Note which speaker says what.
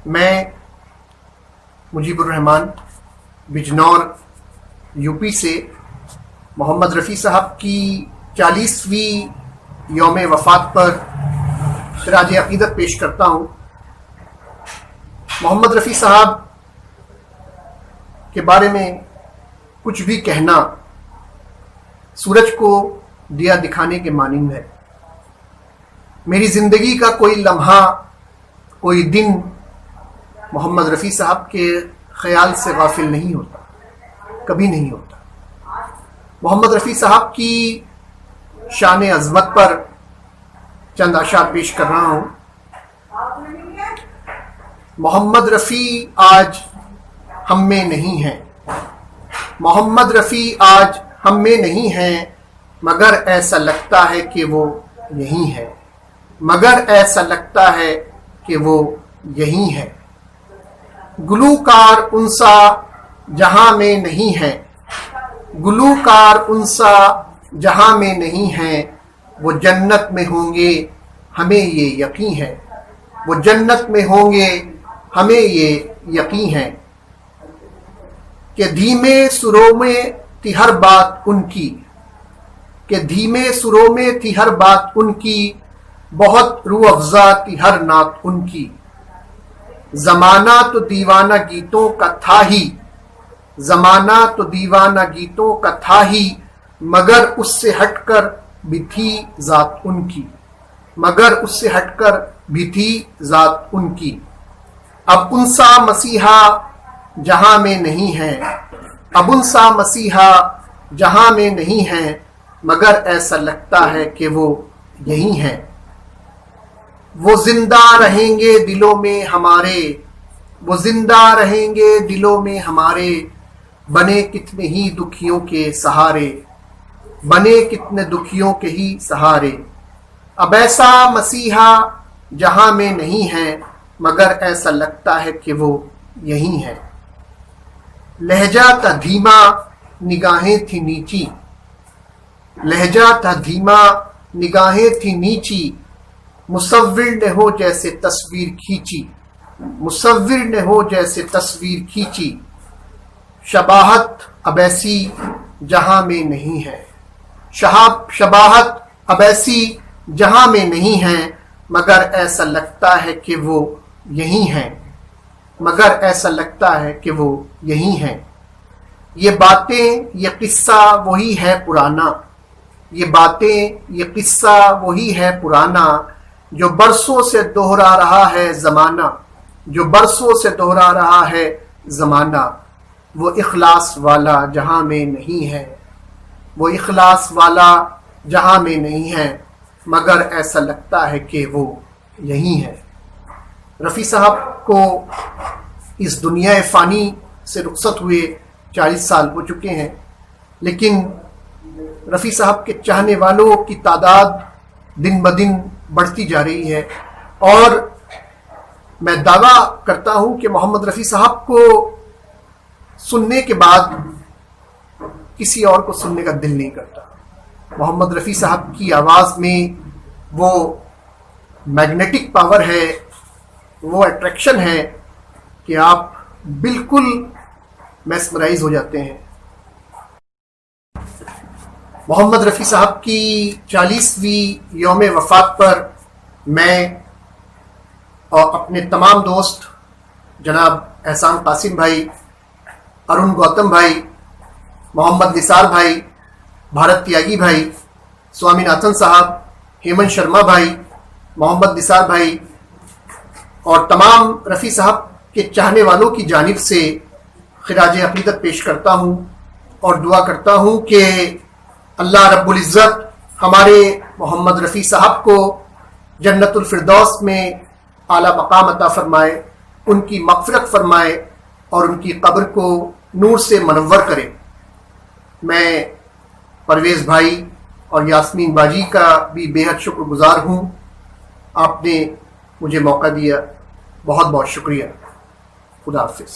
Speaker 1: میں مجیب الرحمان بجنور یوپی سے محمد رفیع صاحب کی 40ویں یوم وفات پر خراج عقیدت پیش کرتا ہوں۔ محمد رفیع صاحب کے بارے میں کچھ بھی کہنا سورج کو دیا دکھانے کے مانند ہے۔ میری زندگی کا کوئی لمحہ، کوئی دن محمد رفیع صاحب کے خیال سے غافل نہیں ہوتا، کبھی نہیں ہوتا۔ محمد رفیع صاحب کی شان عظمت پر چند اشعار پیش کر رہا ہوں۔ محمد رفیع آج ہم میں نہیں ہیں، محمد رفیع آج ہم میں نہیں ہیں، مگر ایسا لگتا ہے کہ وہ یہی ہے، مگر ایسا لگتا ہے کہ وہ یہی ہے۔ گلوکار انسا جہاں میں نہیں ہے، گلوکار انسا جہاں میں نہیں ہیں، وہ جنت میں ہوں گے ہمیں یہ یقین ہے، وہ جنت میں ہوں گے ہمیں یہ یقین ہے کہ دھیمے سروں میں تھی ہر بات ان کی، کہ دھیمے سروں میں تھی ہر بات ان کی، بہت روح افزا تھی ہر نعت ان کی۔ زمانہ تو دیوانہ گیتوں کا تھا ہی، زمانہ تو دیوانہ گیتوں کا تھا ہی، مگر اس سے ہٹ کر بھی تھی ذات ان کی، مگر اس سے ہٹ کر بھی تھی ذات ان کی۔ اب ان سا مسیحا جہاں میں نہیں ہے، اب ان سا مسیحا جہاں میں نہیں ہے، مگر ایسا لگتا ہے کہ وہ یہی ہیں۔ وہ زندہ رہیں گے دلوں میں ہمارے، وہ زندہ رہیں گے دلوں میں ہمارے، بنے کتنے ہی دکھیوں کے سہارے، بنے کتنے دکھیوں کے ہی سہارے۔ اب ایسا مسیحا جہاں میں نہیں ہے، مگر ایسا لگتا ہے کہ وہ یہی ہے۔ لہجہ تھا دھیما نگاہیں تھی نیچی، لہجہ تھا دھیما نگاہیں تھی نیچی، مصور نے ہو جیسے تصویر کھینچی، مصور نے ہو جیسے تصویر کھینچی۔ شباہت اب ایسی جہاں میں نہیں ہے، شباہت اب ایسی جہاں میں نہیں ہے، مگر ایسا لگتا ہے کہ وہ یہی ہیں، مگر ایسا لگتا ہے کہ وہ یہی ہیں۔ یہ باتیں یہ قصہ وہی ہے پرانا، یہ باتیں یہ قصہ وہی ہے پرانا، جو برسوں سے دوہرا رہا ہے زمانہ، جو برسوں سے دوہرا رہا ہے زمانہ۔ وہ اخلاص والا جہاں میں نہیں ہے، وہ اخلاص والا جہاں میں نہیں ہے، مگر ایسا لگتا ہے کہ وہ یہی ہے۔ رفیع صاحب کو اس دنیا فانی سے رخصت ہوئے 40 سال ہو چکے ہیں، لیکن رفیع صاحب کے چاہنے والوں کی تعداد دن بدن بڑھتی جا رہی ہے، اور میں دعویٰ کرتا ہوں کہ محمد رفیع صاحب کو سننے کے بعد کسی اور کو سننے کا دل نہیں کرتا۔ محمد رفیع صاحب کی آواز میں وہ میگنیٹک پاور ہے، وہ اٹریکشن ہے کہ آپ بالکل میسمرائز ہو جاتے ہیں۔ محمد رفیع صاحب کی 40ویں یوم وفات پر میں اور اپنے تمام دوست جناب احسان قاسم بھائی، ارون گوتم بھائی، محمد نثار بھائی، بھارت تیاگی بھائی، سوامی ناتھن صاحب، ہیمنت شرما بھائی، محمد نثار بھائی اور تمام رفیع صاحب کے چاہنے والوں کی جانب سے خراج عقیدت پیش کرتا ہوں، اور دعا کرتا ہوں کہ اللہ رب العزت ہمارے محمد رفیع صاحب کو جنت الفردوس میں اعلیٰ مقام عطا فرمائے، ان کی مغفرت فرمائے اور ان کی قبر کو نور سے منور کرے۔ میں پرویز بھائی اور یاسمین باجی کا بھی بے حد شکر گزار ہوں۔ آپ نے مجھے موقع دیا، بہت بہت شکریہ۔ خدا حافظ۔